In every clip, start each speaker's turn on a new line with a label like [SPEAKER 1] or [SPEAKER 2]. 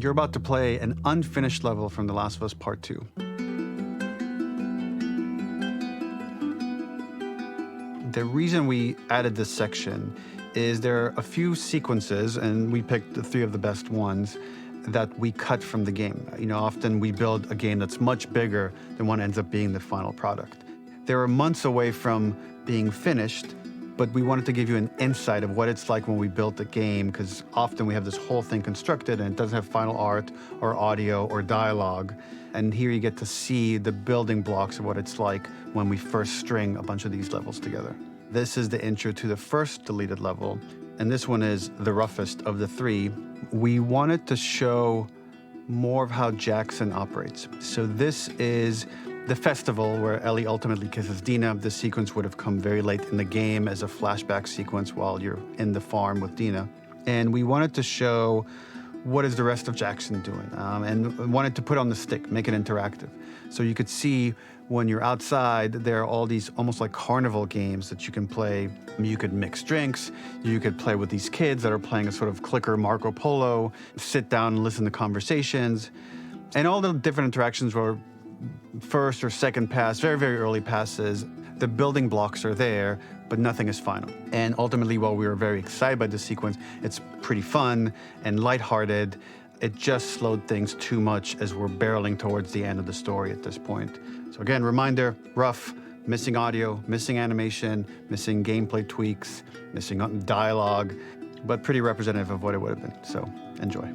[SPEAKER 1] You're about to play an unfinished level from The Last of Us Part 2. The reason we added this section is there are a few sequences, and we picked the 3 of the best ones, that we cut from the game. Often we build a game that's much bigger than what ends up being the final product. They were months away from being finished, but we wanted to give you an insight of what it's like when we built the game, because often we have this whole thing constructed and it doesn't have final art or audio or dialogue. And here you get to see the building blocks of what it's like when we first string a bunch of these levels together. This is the intro to the first deleted level, and this one is the roughest of the 3. We wanted to show more of how Jackson operates. So this is the festival where Ellie ultimately kisses Dina. This sequence would have come very late in the game as a flashback sequence while you're in the farm with Dina. And we wanted to show what is the rest of Jackson doing, and wanted to put on the stick, make it interactive. So you could see when you're outside, there are all these almost like carnival games that you can play. You could mix drinks, you could play with these kids that are playing a sort of clicker Marco Polo, sit down and listen to conversations. And all the different interactions were first or second pass, very, very early passes. The building blocks are there, but nothing is final. And ultimately, while we were very excited by this sequence, it's pretty fun and lighthearted. It just slowed things too much as we're barreling towards the end of the story at this point. So again, reminder, rough, missing audio, missing animation, missing gameplay tweaks, missing dialogue, but pretty representative of what it would have been. So enjoy.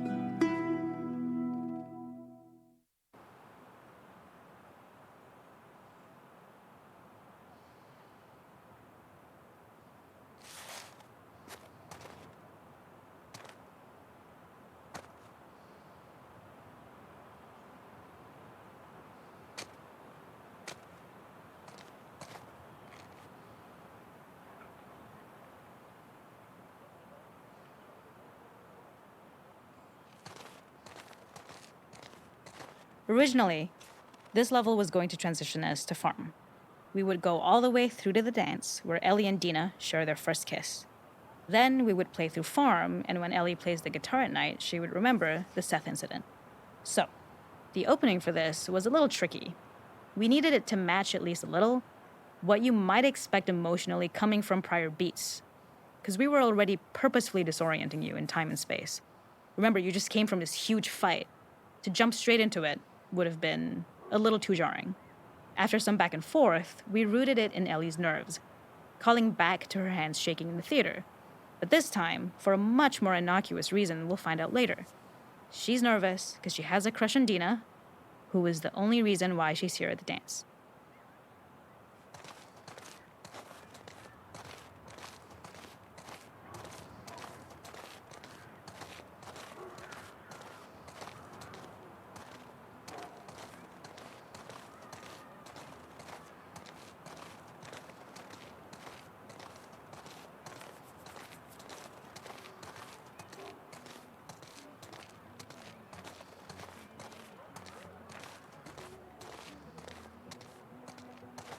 [SPEAKER 2] Originally, this level was going to transition us to farm. We would go all the way through to the dance, where Ellie and Dina share their first kiss. Then we would play through farm, and when Ellie plays the guitar at night, she would remember the Seth incident. So, the opening for this was a little tricky. We needed it to match at least a little what you might expect emotionally coming from prior beats, because we were already purposefully disorienting you in time and space. Remember, you just came from this huge fight. To jump straight into it would have been a little too jarring. After some back and forth, we rooted it in Ellie's nerves, calling back to her hands shaking in the theater. But this time, for a much more innocuous reason we'll find out later. She's nervous because she has a crush on Dina, who is the only reason why she's here at the dance.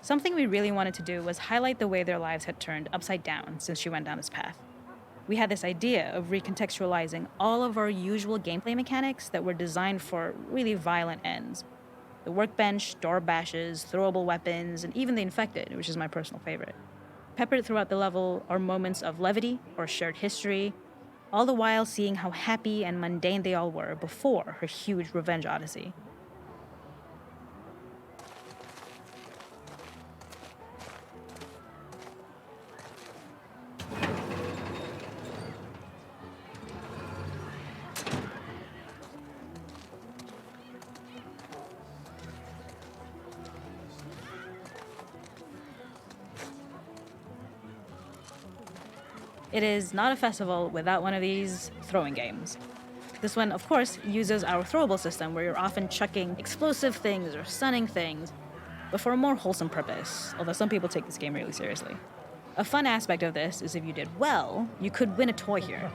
[SPEAKER 2] Something we really wanted to do was highlight the way their lives had turned upside down since she went down this path. We had this idea of recontextualizing all of our usual gameplay mechanics that were designed for really violent ends. The workbench, door bashes, throwable weapons, and even the infected, which is my personal favorite. Peppered throughout the level are moments of levity or shared history, all the while seeing how happy and mundane they all were before her huge revenge odyssey. It is not a festival without one of these throwing games. This one, of course, uses our throwable system where you're often chucking explosive things or stunning things, but for a more wholesome purpose, although some people take this game really seriously. A fun aspect of this is if you did well, you could win a toy here.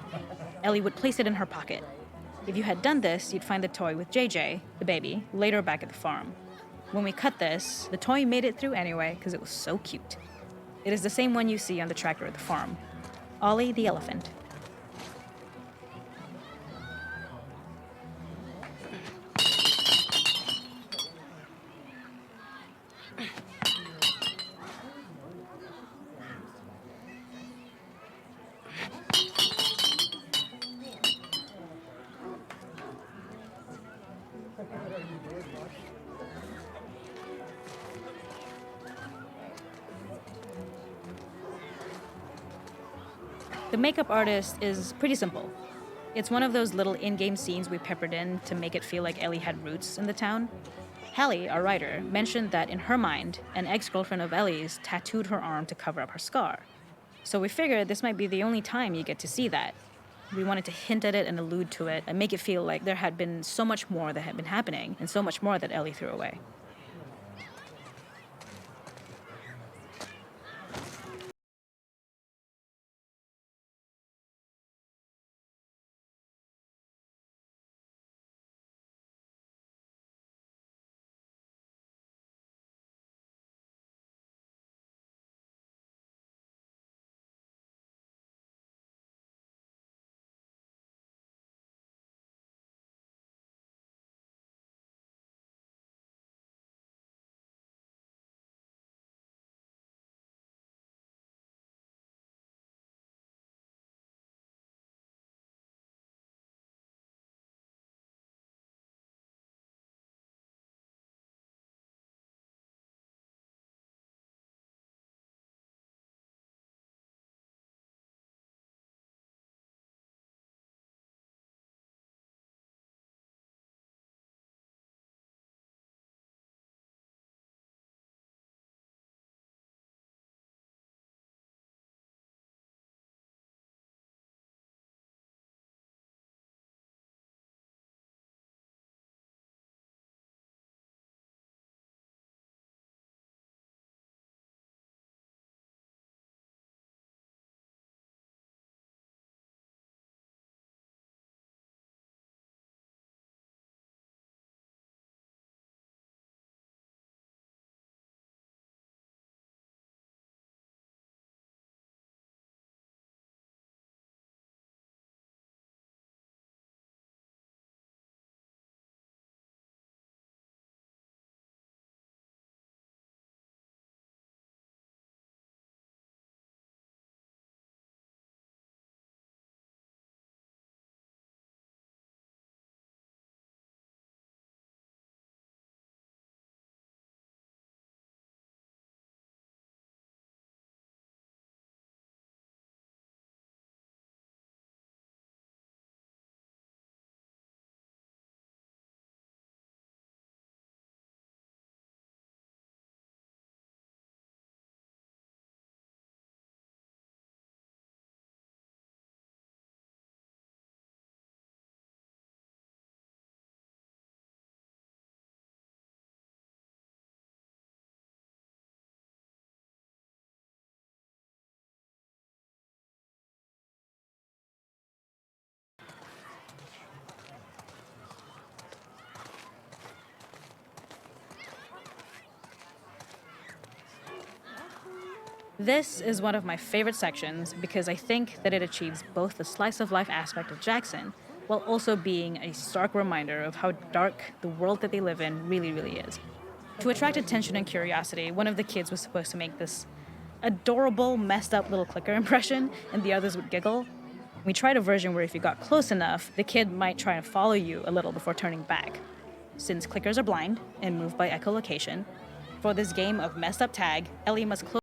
[SPEAKER 2] Ellie would place it in her pocket. If you had done this, you'd find the toy with JJ, the baby, later back at the farm. When we cut this, the toy made it through anyway because it was so cute. It is the same one you see on the tractor at the farm. Ollie the elephant. The makeup artist is pretty simple. It's one of those little in-game scenes we peppered in to make it feel like Ellie had roots in the town. Hallie, our writer, mentioned that in her mind, an ex-girlfriend of Ellie's tattooed her arm to cover up her scar. So we figured this might be the only time you get to see that. We wanted to hint at it and allude to it and make it feel like there had been so much more that had been happening and so much more that Ellie threw away. This is one of my favorite sections because I think that it achieves both the slice of life aspect of Jackson while also being a stark reminder of how dark the world that they live in really, really is. To attract attention and curiosity, one of the kids was supposed to make this adorable, messed up little clicker impression, and the others would giggle. We tried a version where if you got close enough, the kid might try and follow you a little before turning back. Since clickers are blind and move by echolocation, for this game of messed up tag, Ellie must close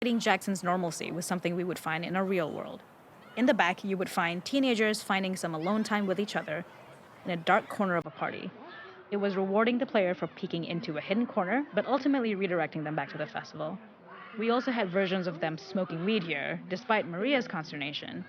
[SPEAKER 2] Jackson's normalcy was something we would find in a real world. In the back, you would find teenagers finding some alone time with each other in a dark corner of a party. It was rewarding the player for peeking into a hidden corner, but ultimately redirecting them back to the festival. We also had versions of them smoking weed here, despite Maria's consternation.